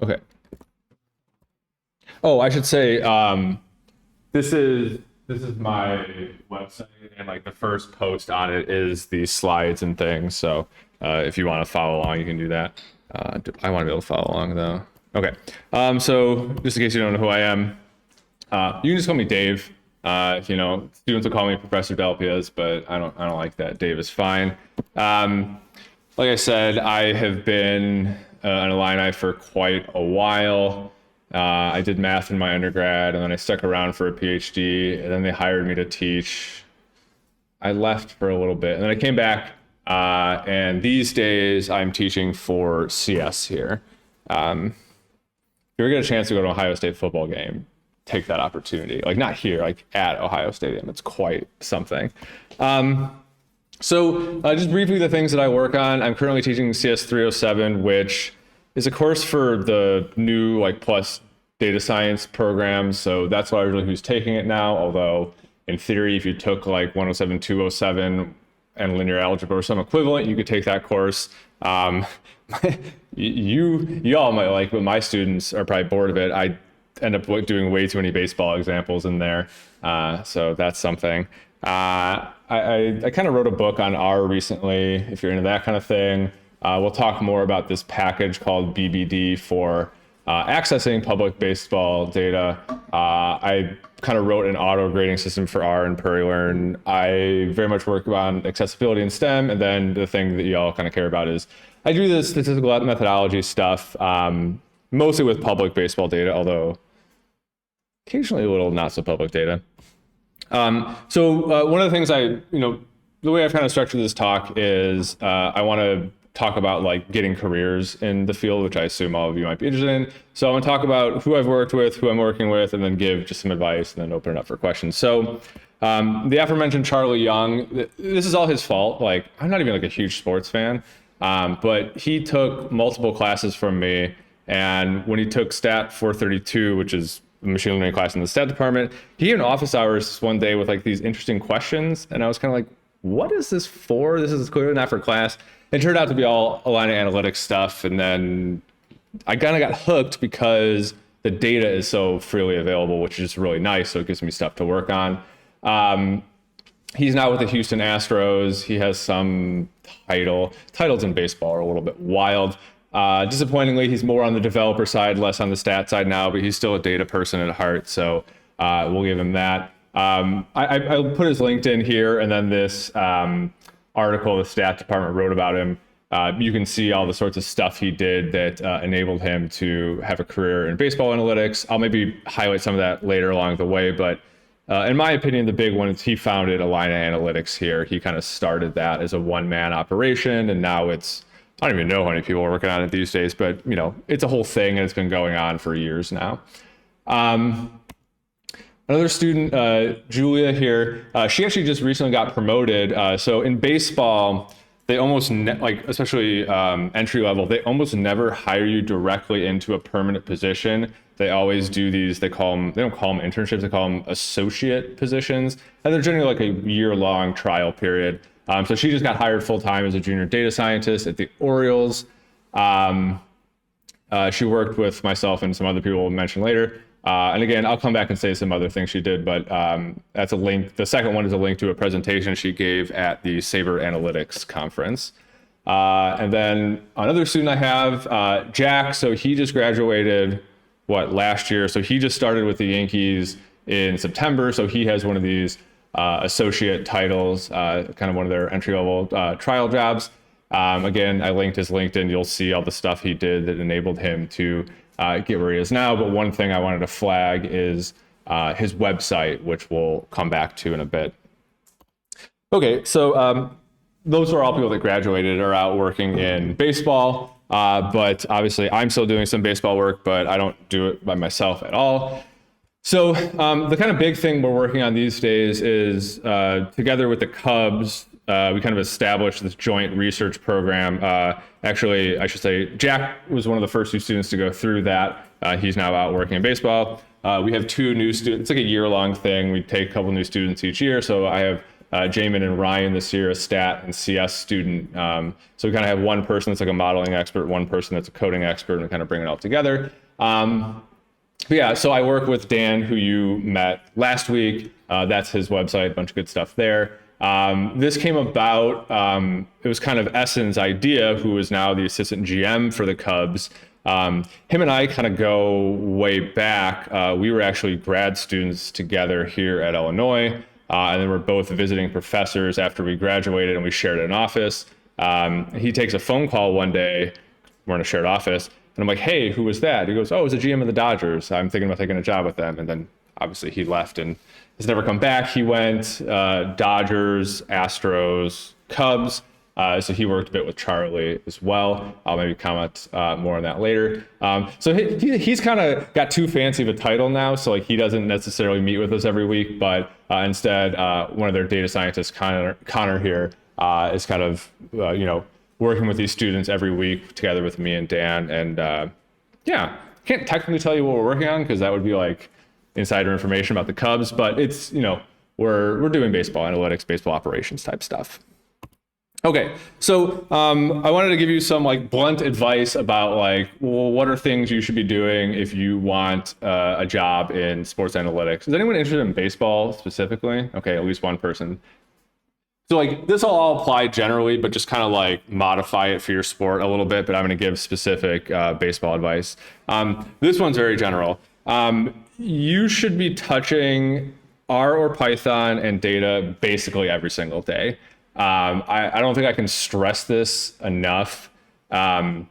Okay. Oh, I should say, this is my website, and like the first post on it is the slides and things. So if you want to follow along, you can do that. I want to be able to follow along though. Okay. So just in case you don't know who I am, you can just call me Dave. Students will call me Professor Delpias, but I don't like that. Dave is fine. Like I said, I have been an Illini for quite a while. I did math in my undergrad, and then I stuck around for a PhD, and then they hired me to teach. I left for a little bit, and then I came back, and these days I'm teaching for CS here. If you ever get a chance to go to an Ohio State football game, take that opportunity. Like not here, like at Ohio Stadium. It's quite something. So just briefly, the things that I work on. I'm currently teaching CS 307, which is a course for the new like plus data science programs. So that's largely who's taking it now. Although in theory, if you took like 107, 207 and linear algebra or some equivalent, you could take that course. You all might like, but my students are probably bored of it. I end up doing way too many baseball examples in there. So that's something. I kind of wrote a book on R recently, if you're into that kind of thing. We'll talk more about this package called BBD for accessing public baseball data. I kind of wrote an auto grading system for R and PureLearn. I very much work on accessibility in STEM, and then the thing that you all kind of care about is I do the statistical methodology stuff, mostly with public baseball data, although occasionally a little not so public data. So one of the things the way I've kind of structured this talk is I want to talk about like getting careers in the field, which I assume all of you might be interested in. So I'm going to talk about who I've worked with, who I'm working with, and then give just some advice and then open it up for questions. So the aforementioned Charlie Young, this is all his fault. Like I'm not even like a huge sports fan, but he took multiple classes from me. And when he took Stat 432, which is a machine learning class in the stat department, he had office hours one day with like these interesting questions. And I was kind of like, what is this for? This is clearly not for class. It turned out to be all Illini Analytics stuff. And then I kind of got hooked because the data is so freely available, which is just really nice. So it gives me stuff to work on. He's now with the Houston Astros. He has some titles in baseball are a little bit wild. Disappointingly, he's more on the developer side, less on the stat side now, but he's still a data person at heart. So we'll give him that. I put his LinkedIn here, and then this article the stat department wrote about him. You can see all the sorts of stuff he did that enabled him to have a career in baseball analytics. I'll maybe highlight some of that later along the way, but in my opinion, the big one is he founded Illini Analytics here. He kind of started that as a one-man operation, and now I don't even know how many people are working on it these days, but it's a whole thing and it's been going on for years now. Another student, Julia here, she actually just recently got promoted. So in baseball, they almost especially entry level, they almost never hire you directly into a permanent position. They always do these, they don't call them internships, they call them associate positions. And they're generally like a year-long trial period. So she just got hired full-time as a junior data scientist at the Orioles. She worked with myself and some other people we'll mention later. And again, I'll come back and say some other things she did, but that's a link. The second one is a link to a presentation she gave at the Sabre Analytics conference. And then another student I have, Jack. So he just graduated, last year? So he just started with the Yankees in September. So he has one of these associate titles, kind of one of their entry-level trial jobs. Again, I linked his LinkedIn. You'll see all the stuff he did that enabled him to get where he is now. But one thing I wanted to flag is his website, which we'll come back to in a bit. Okay, so those are all people that graduated are out working in baseball. But obviously, I'm still doing some baseball work, but I don't do it by myself at all. So the kind of big thing we're working on these days is together with the Cubs, we kind of established this joint research program. Actually, I should say Jack was one of the first two students to go through that. He's now out working in baseball. We have two new students. It's like a year-long thing. We take a couple new students each year. So I have Jamin and Ryan this year, a stat and CS student. So we kind of have one person that's like a modeling expert, one person that's a coding expert, and we kind of bring it all together. But yeah, so I work with Dan, who you met last week. That's his website, a bunch of good stuff there. This came about, it was kind of Essen's idea, who is now the assistant GM for the Cubs. Him and I kind of go way back. We were actually grad students together here at Illinois, and then we're both visiting professors after we graduated, and we shared an office. He takes a phone call one day, we're in a shared office, and I'm like, hey, who was that? He goes, oh, it was a GM of the Dodgers. I'm thinking about taking a job with them. And then obviously he left and has never come back. He went Dodgers, Astros, Cubs. So he worked a bit with Charlie as well. I'll maybe comment more on that later. So he's kind of got too fancy of a title now. So like he doesn't necessarily meet with us every week, but instead one of their data scientists, Connor here, is kind of, working with these students every week together with me and Dan. And yeah, can't technically tell you what we're working on because that would be like insider information about the Cubs, but it's, we're doing baseball analytics, baseball operations type stuff. Okay, so I wanted to give you some like blunt advice about like, well, what are things you should be doing if you want a job in sports analytics? Is anyone interested in baseball specifically? Okay, at least one person. So like this will all apply generally, but just kind of like modify it for your sport a little bit, but I'm gonna give specific baseball advice. This one's very general. You should be touching R or Python and data basically every single day. I don't think I can stress this enough. I'll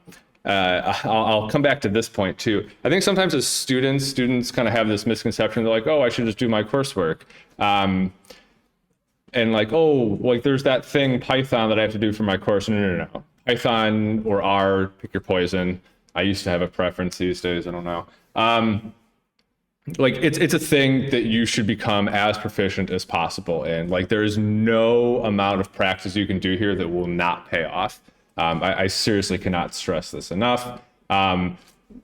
come back to this point too. I think sometimes as students kind of have this misconception. They're like, oh, I should just do my coursework. And like, oh, like there's that thing Python that I have to do for my course. No. Python or R, pick your poison. I used to have a preference these days. I don't know. Like it's a thing that you should become as proficient as possible in. Like there is no amount of practice you can do here that will not pay off. I seriously cannot stress this enough.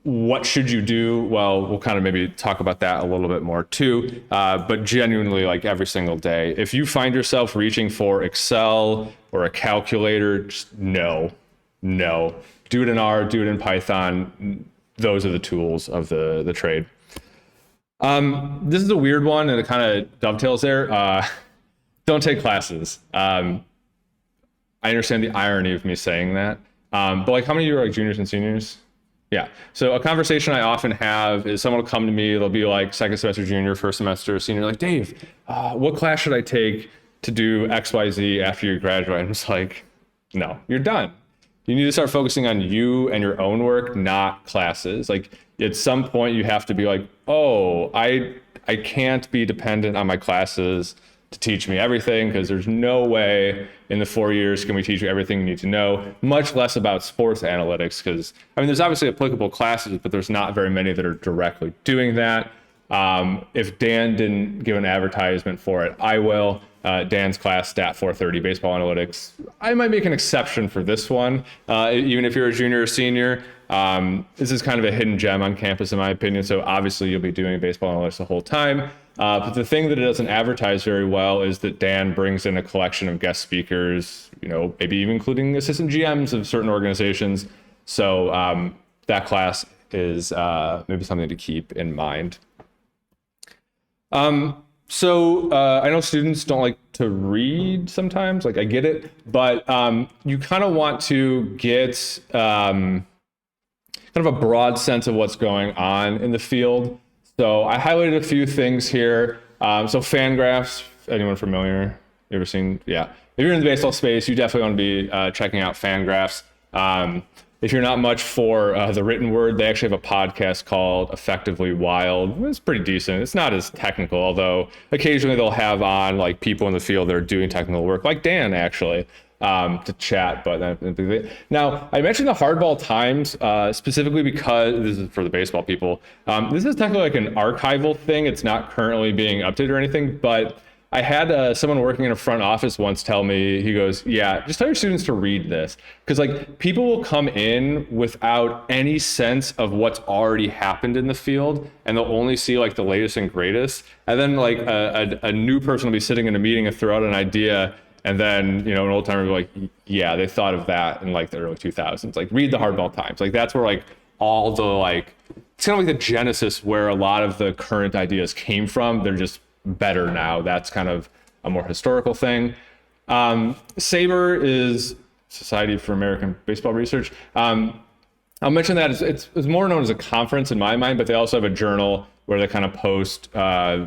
What should you do? Well, we'll kind of maybe talk about that a little bit more too. But genuinely, like every single day, if you find yourself reaching for Excel or a calculator, just no. Do it in R, do it in Python. Those are the tools of the trade. This is a weird one, and it kind of dovetails there. Don't take classes. I understand the irony of me saying that, but like, how many of you are like juniors and seniors? Yeah. So a conversation I often have is someone will come to me. They'll be like second semester junior, first semester senior. Like, Dave, what class should I take to do X, Y, Z after you graduate? I'm just like, no, you're done. You need to start focusing on you and your own work, not classes. Like at some point you have to be like, oh, I can't be dependent on my classes to teach me everything, because there's no way in the 4 years can we teach you everything you need to know, much less about sports analytics. Because I mean, there's obviously applicable classes, but there's not very many that are directly doing that. If Dan didn't give an advertisement for it, I will. Dan's class, Stat 430, Baseball Analytics. I might make an exception for this one, even if you're a junior or senior. This is kind of a hidden gem on campus, in my opinion. So obviously you'll be doing baseball analytics the whole time. But the thing that it doesn't advertise very well is that Dan brings in a collection of guest speakers, maybe even including assistant GMs of certain organizations. So that class is maybe something to keep in mind. So I know students don't like to read sometimes, like I get it, but you kind of want to get kind of a broad sense of what's going on in the field. So I highlighted a few things here. So Fangraphs, anyone familiar? You ever seen? Yeah. If you're in the baseball space, you definitely want to be checking out Fangraphs. If you're not much for the written word, they actually have a podcast called Effectively Wild. It's pretty decent. It's not as technical, although occasionally they'll have on like people in the field that are doing technical work, like Dan actually, to chat. But now I mentioned the Hardball Times specifically because this is for the baseball people. This is technically like an archival thing. It's not currently being updated or anything, but I had someone working in a front office once tell me, he goes, yeah, just tell your students to read this. Because like people will come in without any sense of what's already happened in the field, and they'll only see like the latest and greatest. And then like a new person will be sitting in a meeting and throw out an idea. And then, you know, an old timer will be like, yeah, they thought of that in like the early 2000s. Like read the Hardball Times. Like that's where like all the like, it's kind of like the genesis where a lot of the current ideas came from. They're just better now. That's kind of a more historical thing. SABR is Society for American Baseball Research. I'll mention that it's more known as a conference in my mind, but they also have a journal where they kind of post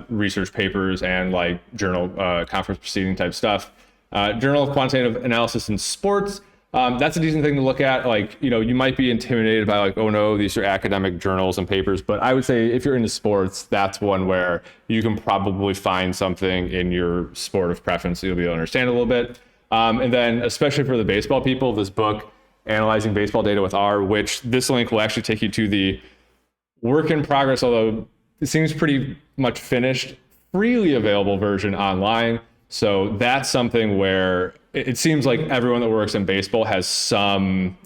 research papers and like journal conference proceeding type stuff. Journal of Quantitative Analysis in Sports. That's a decent thing to look at. Like, you know, you might be intimidated by like, oh no, these are academic journals and papers. But I would say if you're into sports, that's one where you can probably find something in your sport of preference that you'll be able to understand a little bit. And then especially for the baseball people, this book, Analyzing Baseball Data with R, which this link will actually take you to the work in progress, although it seems pretty much finished, freely available version online. So that's something where it seems like everyone that works in baseball has some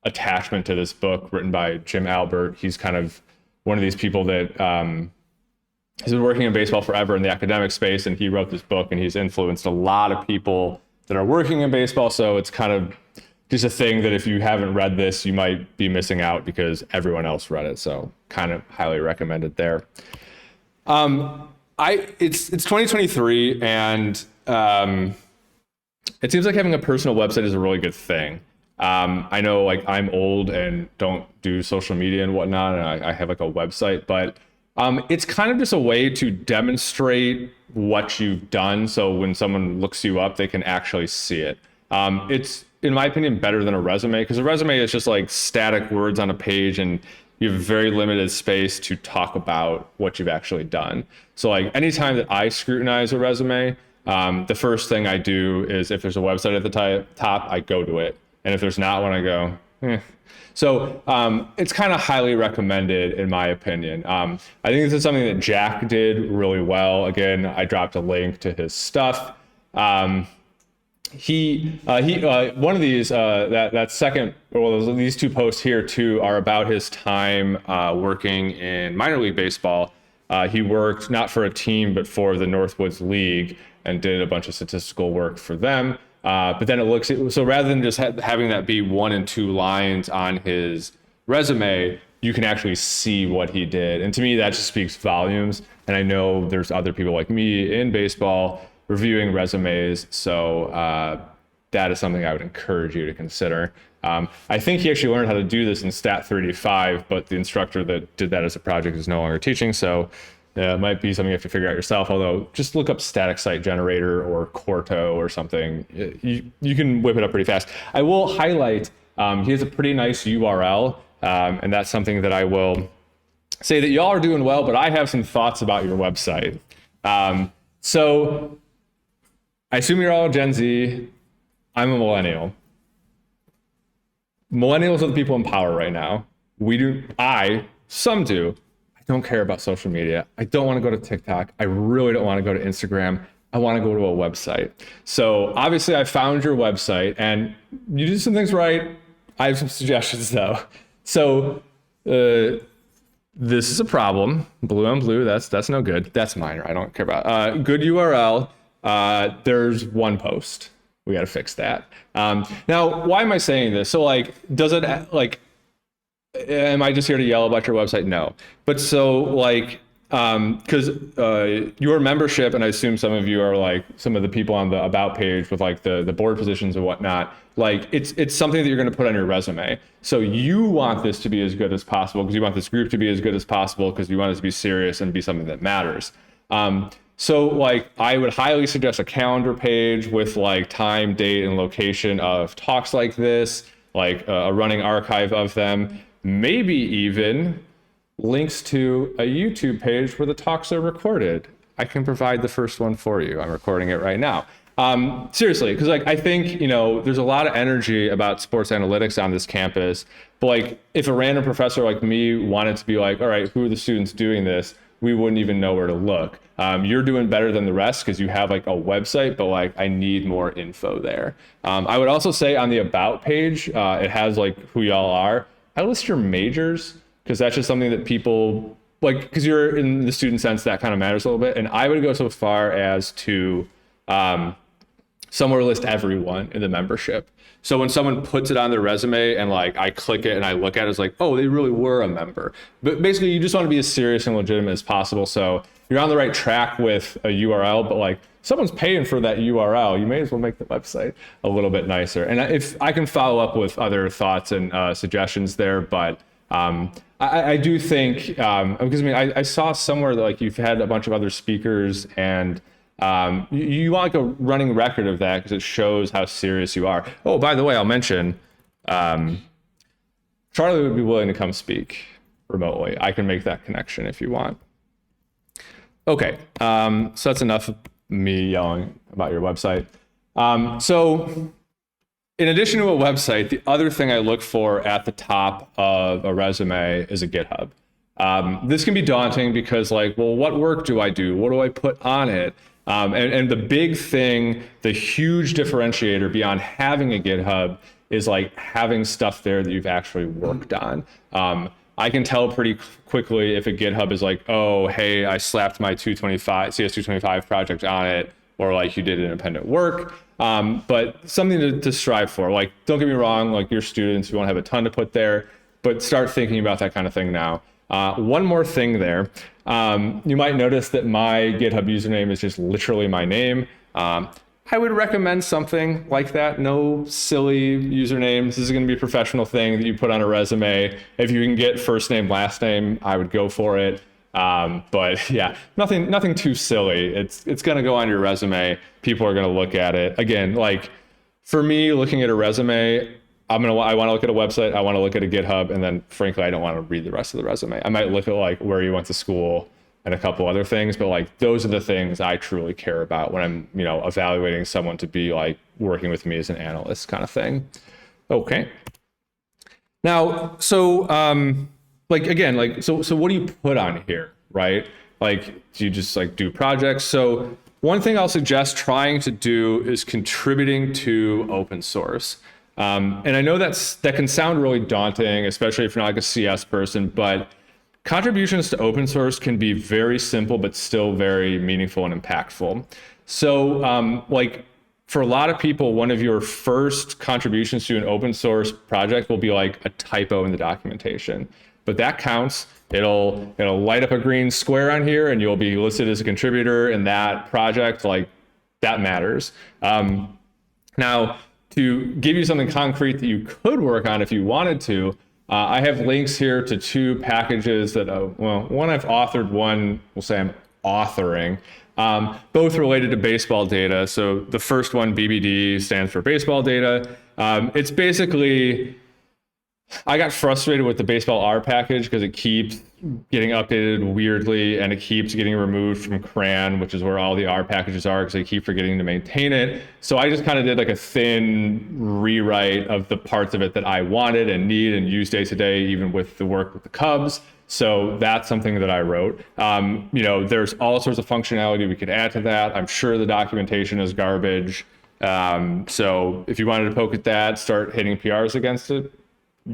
attachment to this book written by Jim Albert. He's kind of one of these people that has been working in baseball forever in the academic space, and he wrote this book and he's influenced a lot of people that are working in baseball. So it's kind of just a thing that if you haven't read this, you might be missing out because everyone else read it. So kind of highly recommended there. It's 2023, and it seems like having a personal website is a really good thing. I know like I'm old and don't do social media and whatnot, and I have like a website, but it's kind of just a way to demonstrate what you've done. So when someone looks you up, they can actually see it. It's, in my opinion, better than a resume, because a resume is just like static words on a page, and you have very limited space to talk about what you've actually done. So like anytime that I scrutinize a resume, the first thing I do is if there's a website at the top, I go to it. And if there's not one, I go, eh. So it's kind of highly recommended in my opinion. I think this is something that Jack did really well. Again, I dropped a link to his stuff. One of these, that second, well, these two posts here too are about his time working in minor league baseball. He worked not for a team, but for the Northwoods League, and did a bunch of statistical work for them. But then it looks, so rather than just having that be 1 and 2 lines on his resume, you can actually see what he did. And to me, that just speaks volumes. And I know there's other people like me in baseball reviewing resumes. So that is something I would encourage you to consider. I think he actually learned how to do this in Stat3D5, but the instructor that did that as a project is no longer teaching. So it might be something you have to figure out yourself, although just look up Static Site Generator or Quarto or something. You can whip it up pretty fast. I will highlight, he has a pretty nice URL, and that's something that I will say that y'all are doing well, but I have some thoughts about your website. So I assume you're all Gen Z. I'm a millennial. Millennials are the people in power right now. Some do. I don't care about social media. I don't want to go to TikTok. I really don't want to go to Instagram. I want to go to a website. So obviously I found your website and you did some things right. I have some suggestions though. So this is a problem. Blue on blue, that's no good. That's minor. I don't care about good URL. There's one post. We got to fix that. Now, why am I saying this? So like, does it like, am I just here to yell about your website? No. But so like, because your membership, and I assume some of you are like some of the people on the about page with like the board positions and whatnot, like it's something that you're going to put on your resume. So you want this to be as good as possible because you want this group to be as good as possible because you want it to be serious and be something that matters. So like I would highly suggest a calendar page with like time, date, and location of talks like this, like a running archive of them. Maybe even links to a YouTube page where the talks are recorded. I can provide the first one for you. I'm recording it right now. Seriously, because like I think, there's a lot of energy about sports analytics on this campus, but like if a random professor like me wanted to be like, all right, who are the students doing this? We wouldn't even know where to look. You're doing better than the rest because you have like a website, but like I need more info there. I would also say on the about page, it has like who y'all are. I list your majors because that's just something that people like, because you're in the student sense, that kind of matters a little bit. And I would go so far as to somewhere list everyone in the membership. So when someone puts it on their resume and like I click it and I look at it, it's like, oh, they really were a member. But basically, you just want to be as serious and legitimate as possible. So you're on the right track with a URL, but like someone's paying for that URL, you may as well make the website a little bit nicer. And if I can follow up with other thoughts and suggestions there, but I do think, because I mean, I saw somewhere that like you've had a bunch of other speakers and you want like a running record of that because it shows how serious you are. Oh, by the way, I'll mention, Charlie would be willing to come speak remotely. I can make that connection if you want. Okay, so that's enough of me yelling about your website. So in addition to a website, the other thing I look for at the top of a resume is a GitHub. This can be daunting because like, well, what work do I do? What do I put on it? And the big thing, the huge differentiator beyond having a GitHub is like having stuff there that you've actually worked on. I can tell pretty quickly if a GitHub is like, oh, hey, I slapped my CS225 project on it, or like you did independent work. But something to strive for. Like, don't get me wrong, like your students, you won't have a ton to put there, but start thinking about that kind of thing now. One more thing there. You might notice that my GitHub username is just literally my name. I would recommend something like that. No silly usernames. This is going to be a professional thing that you put on a resume. If you can get first name, last name, I would go for it. But yeah, nothing too silly. It's going to go on your resume. People are going to look at it. Again, like for me, looking at a resume, I want to look at a website. I want to look at a GitHub, and then frankly, I don't want to read the rest of the resume. I might look at like where you went to school and a couple other things, but like those are the things I truly care about when I'm, evaluating someone to be like working with me as an analyst kind of thing. Okay. Now, so so what do you put on here, right? Like, do you just like do projects? So one thing I'll suggest trying to do is contributing to open source. And I know that can sound really daunting, especially if you're not like a CS person, but contributions to open source can be very simple, but still very meaningful and impactful. So for a lot of people, one of your first contributions to an open source project will be like a typo in the documentation, but that counts. It'll light up a green square on here and you'll be listed as a contributor in that project. Like that matters. Now, to give you something concrete that you could work on if you wanted to, I have links here to two packages that, one I've authored, one we'll say I'm authoring, both related to baseball data. So the first one, BBD, stands for baseball data. It's basically, I got frustrated with the baseball R package because it keeps getting updated weirdly and it keeps getting removed from CRAN, which is where all the R packages are because they keep forgetting to maintain it. So I just kind of did like a thin rewrite of the parts of it that I wanted and need and use day to day, even with the work with the Cubs. So that's something that I wrote. There's all sorts of functionality we could add to that. I'm sure the documentation is garbage. So if you wanted to poke at that, start hitting PRs against it,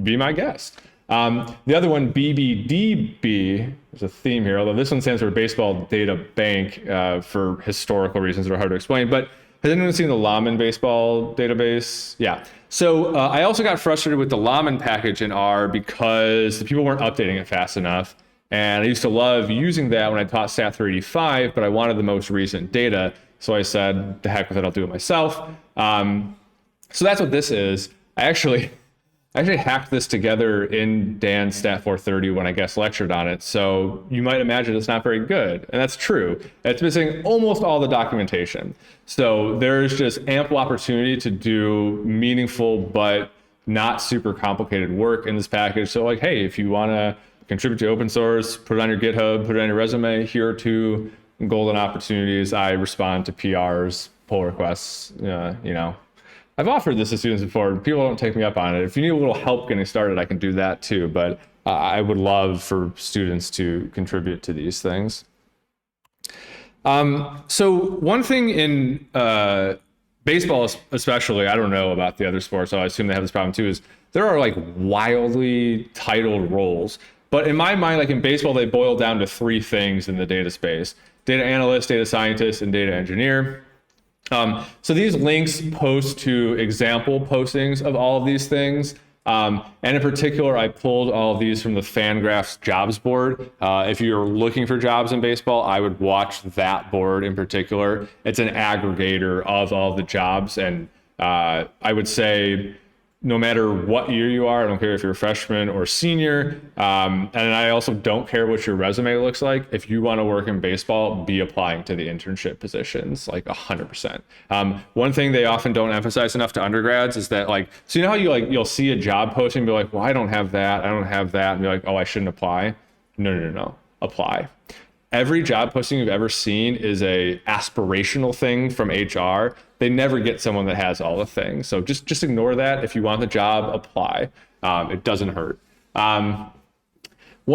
be my guest. The other one, BBDB, there's a theme here, although this one stands for Baseball Data Bank for historical reasons that are hard to explain. But has anyone seen the Laman baseball database? Yeah. So I also got frustrated with the Laman package in R because the people weren't updating it fast enough. And I used to love using that when I taught Stat 385, but I wanted the most recent data. So I said, the heck with it, I'll do it myself. So that's what this is. I actually hacked this together in Dan's Stat 430 when I guest lectured on it. So you might imagine it's not very good. And that's true. It's missing almost all the documentation. So there's just ample opportunity to do meaningful but not super complicated work in this package. So like, hey, if you want to contribute to open source, put it on your GitHub, put it on your resume, here are two golden opportunities. I respond to PRs, pull requests, I've offered this to students before. People don't take me up on it. If you need a little help getting started, I can do that too. But I would love for students to contribute to these things. So one thing in baseball, especially, I don't know about the other sports, so I assume they have this problem too, is there are like wildly titled roles. But in my mind, like in baseball, they boil down to three things in the data space: data analyst, data scientist, and data engineer. So these links post to example postings of all of these things. And in particular, I pulled all of these from the Fangraphs jobs board. If you're looking for jobs in baseball, I would watch that board in particular. It's an aggregator of all the jobs. And I would say no matter what year you are, I don't care if you're a freshman or senior. And I also don't care what your resume looks like. If you want to work in baseball, be applying to the internship positions, like 100%. One thing they often don't emphasize enough to undergrads is that like, so you know how you'll see a job posting and be like, well, I don't have that. And be like, oh, I shouldn't apply. No. Apply. Every job posting you've ever seen is a aspirational thing from HR. They never get someone that has all the things. So just ignore that. If you want the job, apply. It doesn't hurt. One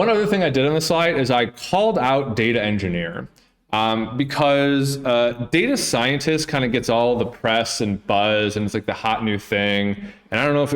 other thing I did on the slide is I called out data engineer because data scientist kind of gets all the press and buzz, and it's like the hot new thing. And I don't know if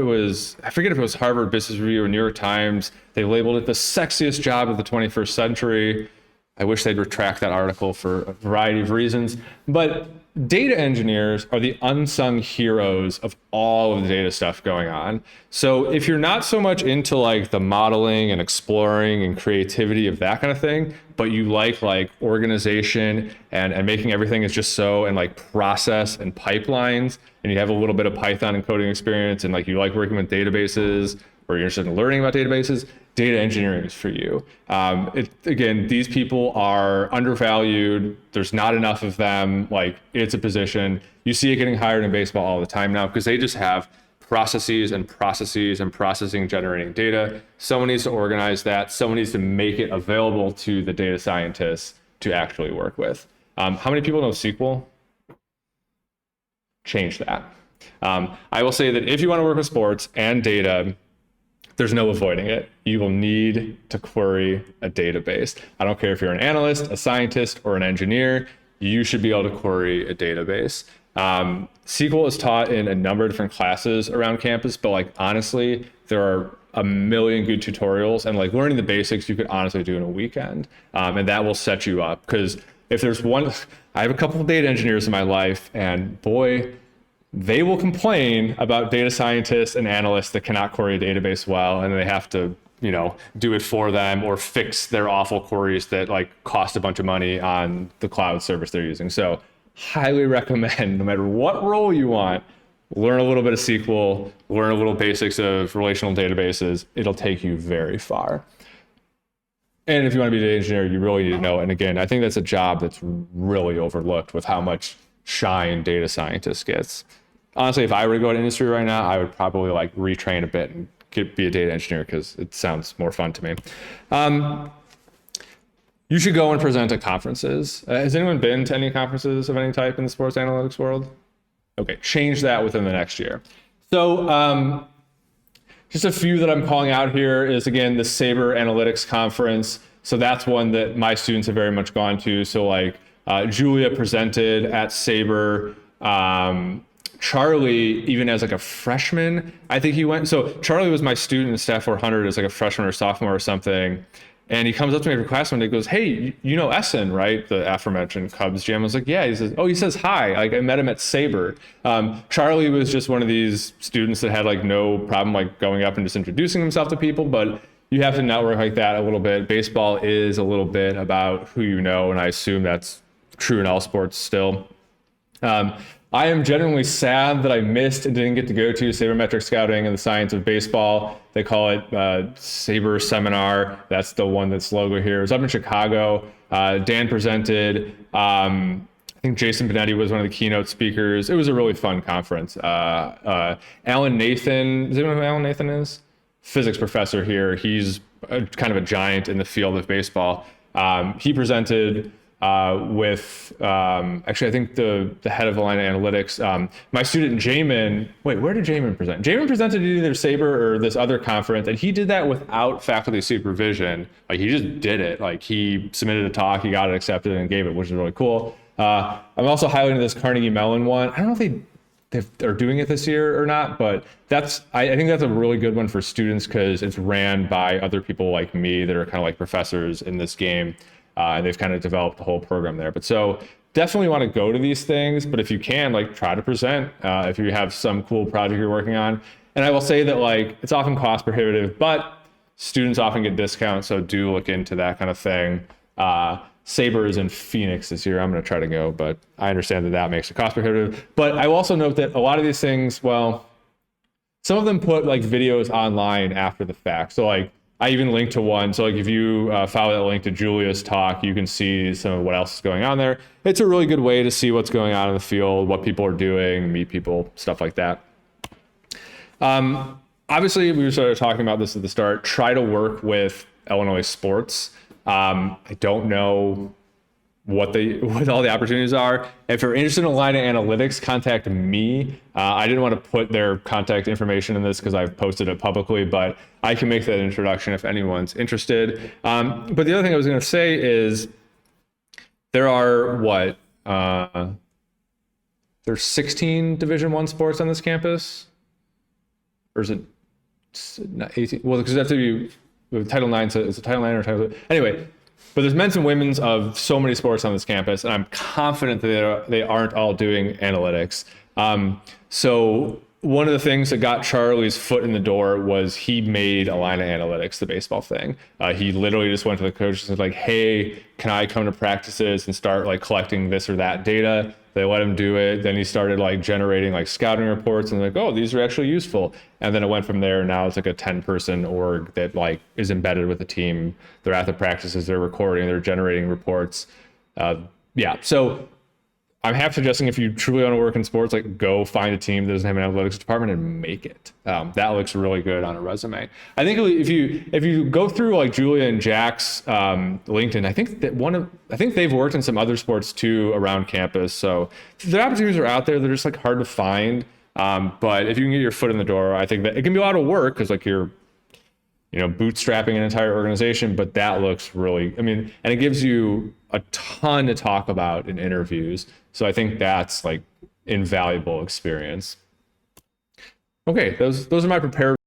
I forget if it was Harvard Business Review or New York Times. They labeled it the sexiest job of the 21st century. I wish they'd retract that article for a variety of reasons. But data engineers are the unsung heroes of all of the data stuff going on. So if you're not so much into like the modeling and exploring and creativity of that kind of thing, but you like organization and making everything is just so, and like process and pipelines, and you have a little bit of Python and coding experience, and like you like working with databases, or you're interested in learning about databases, data engineering is for you. Again, these people are undervalued. There's not enough of them. Like, it's a position. You see it getting hired in baseball all the time now because they just have processes and processing generating data. Someone needs to organize that. Someone needs to make it available to the data scientists to actually work with. How many people know SQL? Change that. I will say that if you want to work with sports and data, there's no avoiding it. You will need to query a database. I don't care if you're an analyst, a scientist, or an engineer, you should be able to query a database. SQL is taught in a number of different classes around campus, but like honestly, there are a million good tutorials, and like learning the basics you could honestly do in a weekend. And that will set you up, because if there's one, I have a couple of data engineers in my life, and boy, they will complain about data scientists and analysts that cannot query a database well, and they have to, do it for them or fix their awful queries that like cost a bunch of money on the cloud service they're using. So highly recommend, no matter what role you want, learn a little bit of SQL, learn a little basics of relational databases. It'll take you very far. And if you want to be a data engineer, you really need to know. And again, I think that's a job that's really overlooked with how much shine data scientist gets. Honestly, if I were to go to industry right now, I would probably like retrain a bit and be a data engineer because it sounds more fun to me. You should go and present at conferences. Has anyone been to any conferences of any type in the sports analytics world? Okay, change that within the next year. So just a few that I'm calling out here is, again, the Sabre Analytics Conference. So that's one that my students have very much gone to. So like Julia presented at Sabre. Charlie, even as like a freshman, I think he went. So Charlie was my student in Staff 400 as like a freshman or sophomore or something. And he comes up to me every class one day and goes, hey, you know Essen, right? The aforementioned Cubs GM. I was like, yeah. He says hi. Like, I met him at Sabre. Charlie was just one of these students that had like no problem like going up and just introducing himself to people, but you have to network like that a little bit. Baseball is a little bit about who you know, and I assume that's true in all sports still. I am genuinely sad that I missed and didn't get to go to Sabermetric Scouting and the Science of Baseball. They call it Sabre Seminar. That's the one that's logo here. It was up in Chicago. Dan presented. I think Jason Benetti was one of the keynote speakers. It was a really fun conference. Alan Nathan, does anyone know who Alan Nathan is? Physics professor here. He's kind of a giant in the field of baseball. He presented. with actually I think the head of Align Analytics, my student Jamin. Wait, where did Jamin present? Jamin presented at either Sabre or this other conference, and he did that without faculty supervision. Like he just did it. Like he submitted a talk, he got it accepted, and gave it, which is really cool. I'm also highlighting this Carnegie Mellon one. I don't know if they're doing it this year or not, but I think that's a really good one for students because it's ran by other people like me that are kind of like professors in this game, and they've kind of developed the whole program there. But so definitely want to go to these things, but if you can, like try to present if you have some cool project you're working on. And I will say that like it's often cost prohibitive, but students often get discounts, so do look into that kind of thing. Sabre is in Phoenix this year. I'm going to try to go, but I understand that makes it cost prohibitive. But I will also note that a lot of these things, well, some of them put like videos online after the fact. So like I even linked to one. So like if you follow that link to Julia's talk, you can see some of what else is going on there. It's a really good way to see what's going on in the field, what people are doing, meet people, stuff like that. Obviously, we started talking about this at the start. Try to work with Illinois sports. I don't know what all the opportunities are. If you're interested in Align Analytics, contact me. I didn't want to put their contact information in this because I've posted it publicly, but I can make that introduction if anyone's interested. But the other thing I was going to say is there are there's 16 Division I sports on this campus, or is it 18? Well, because it has to be Title IX, so it's a Title IX or Title. Anyway, but there's men's and women's of so many sports on this campus, and I'm confident that they aren't all doing analytics. So one of the things that got Charlie's foot in the door was he made Align Analytics the baseball thing. He literally just went to the coaches and was like, hey, can I come to practices and start like collecting this or that data? They let him do it. Then he started like generating like scouting reports and like, oh, these are actually useful. And then it went from there. Now it's like a 10-person org that like is embedded with the team. They're at the practices, they're recording, they're generating reports. Yeah, so I'm half suggesting if you truly want to work in sports, like go find a team that doesn't have an analytics department and make it. That looks really good on a resume. I think if you go through like Julia and Jack's LinkedIn, I think they've worked in some other sports too around campus. So the opportunities are out there. They're just like hard to find. But if you can get your foot in the door, I think that it can be a lot of work because like you're bootstrapping an entire organization, but that looks really, and it gives you a ton to talk about in interviews. So I think that's like invaluable experience. Okay, those are my prepared